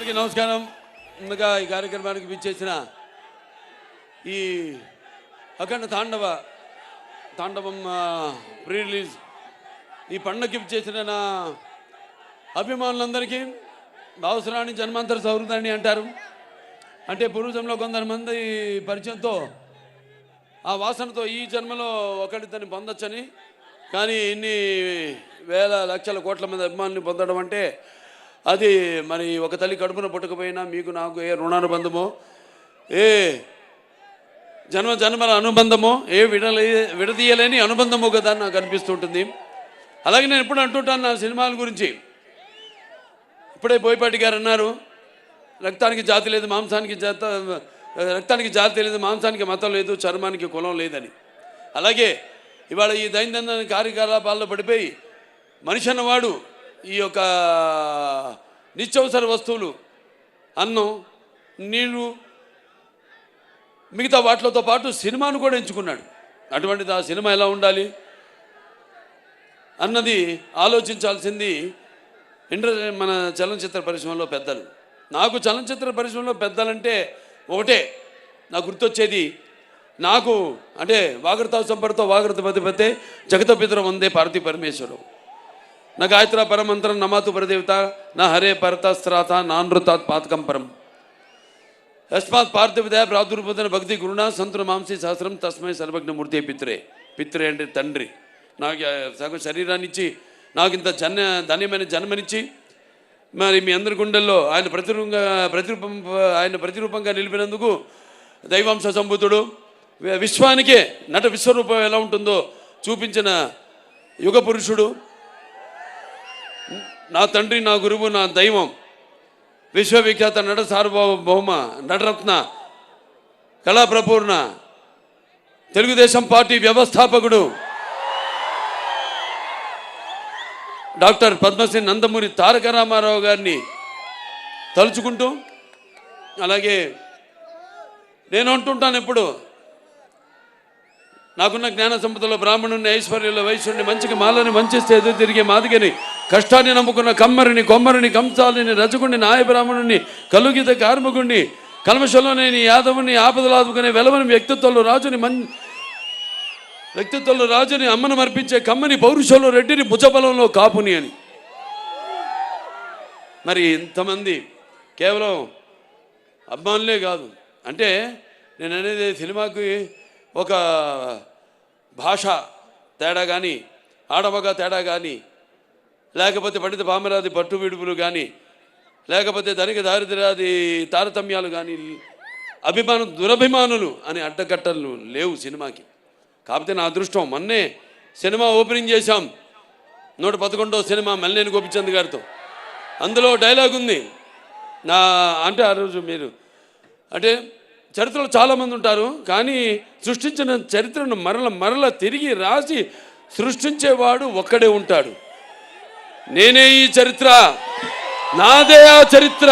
అందరికీ నమస్కారం. ముందుగా ఈ కార్యక్రమానికి విచ్చేసిన ఈ అఖండ తాండవం ప్రీ రిలీజ్ ఈ పండుగకి విచ్చేసిన నా అభిమానులందరికీ అవసరాన్ని జన్మాంతర సౌహృదాన్ని అంటారు. అంటే పూర్వజంలో కొంతమంది పరిచయంతో ఆ వాసనతో ఈ జన్మలో ఒకరితోని పొందొచ్చని, కానీ ఇన్ని వేల లక్షల కోట్ల మంది అభిమానుల్ని పొందడం అంటే అది మరి ఒక తల్లి కడుపున పుట్టకపోయినా మీకు నాకు ఏ రుణానుబంధమో, ఏ జన్మల అనుబంధమో, ఏ విడదీయలేని అనుబంధమో కదా నాకు అనిపిస్తుంటుంది. అలాగే నేను ఎప్పుడు అంటుంటాను నా సినిమాల గురించి. ఇప్పుడే బోయపాటి గారు అన్నారు, రక్తానికి జాతి లేదు, రక్తానికి జాతి లేదు, మాంసానికి మతం లేదు, చర్మానికి కులం లేదని. అలాగే ఇవాళ ఈ దైనందిన కార్యకలాపాల్లో పడిపోయి మనిషి అన్నవాడు ఈ యొక్క నిత్యవసర వస్తువులు, అన్నం, నీళ్ళు, మిగతా వాటితో పాటు సినిమాను కూడా ఎంచుకున్నాడు. అటువంటిది ఆ సినిమా ఎలా ఉండాలి అన్నది ఆలోచించాల్సింది మన చలనచిత్ర పరిశ్రమలో పెద్దలు. నాకు చలనచిత్ర పరిశ్రమలో పెద్దలంటే ఒకటే నాకు గుర్తొచ్చేది, నాకు అంటే వాగర్త సంపర్తో వాగర్త పతిపతే జగత పితర వందే పార్వతీ పరమేశ్వరం, నా గాయత్ర పరమంత్రం నమాతు పరదేవత నా హరే పరతస్త్రాత నానృతాత్ పాతకం పరం యస్మాత్ పార్థివదయ ప్రాదుర్భూతన భక్తి గురుణ సంతున మాంసీ సహస్రం తస్మై సర్వజ్ఞమూర్తి పిత్రే అంటే తండ్రి. నాకు సగం శరీరాన్ని ఇచ్చి నాకు ఇంత ధన్యమైన జన్మనిచ్చి మరి మీ అందరి గుండెల్లో ఆయన ప్రతిరూపంగా నిలిపినందుకు దైవాంశ సంభూతుడు, విశ్వానికే నట విశ్వరూపం ఎలా ఉంటుందో చూపించిన యుగ పురుషుడు, నా తండ్రి, నా గురువు, నా దైవం, విశ్వవిఖ్యాత నట సార్వభౌమ నటరత్న కళాప్రపూర్ణ తెలుగుదేశం పార్టీ వ్యవస్థాపకుడు డాక్టర్ పద్మశ్రీ నందమూరి తారక రామారావు గారిని తలుచుకుంటూ, అలాగే నేను అంటుంటాను ఎప్పుడు, నాకున్న జ్ఞాన సంపదలో బ్రాహ్మణుని, ఐశ్వర్యంలో వైశ్యుడిని, మంచికి మాలని వంచిస్తే ఎదురు తిరిగే మాదిగని, కష్టాన్ని నమ్ముకున్న కమ్మరిని, కొమ్మరిని, కంసాలిని, రజకుడిని, నాయ బ్రాహ్మణుని, కలుగిత కార్మికుడిని, కల్మషంలోనేని యాదవుని, ఆపదలు ఆదుకునే వెలవని వ్యక్తిత్వంలో రాజుని, అమ్మను మర్పించే కమ్మని, పౌరుషంలో రెడ్డిని, భుజబలంలో కాపుని అని. మరి ఇంతమంది కేవలం అభిమానులే కాదు. అంటే నేను అనేది సినిమాకి ఒక భాష తేడా కానీ, ఆడమగ తేడా కానీ, లేకపోతే పండిత పామరాది పట్టు విడుపులు కానీ, లేకపోతే ధనిక దారిద్ర్యాది తారతమ్యాలు కానీ, దురభిమానులు అని అడ్డకట్టలు లేవు సినిమాకి. కాకపోతే నా అదృష్టం, మొన్నే సినిమా ఓపెనింగ్ చేశాం, 111వ సినిమా మల్లేని గోపిచంద్ గారితో. అందులో డైలాగ్ ఉంది అంటే ఆ రోజు మీరు అంటే చరిత్రలో చాలామంది ఉంటారు, కానీ సృష్టించిన చరిత్రను మరల తిరిగి రాసి సృష్టించేవాడు ఒక్కడే ఉంటాడు. నేనే ఈ చరిత్ర, నాదే ఆ చరిత్ర.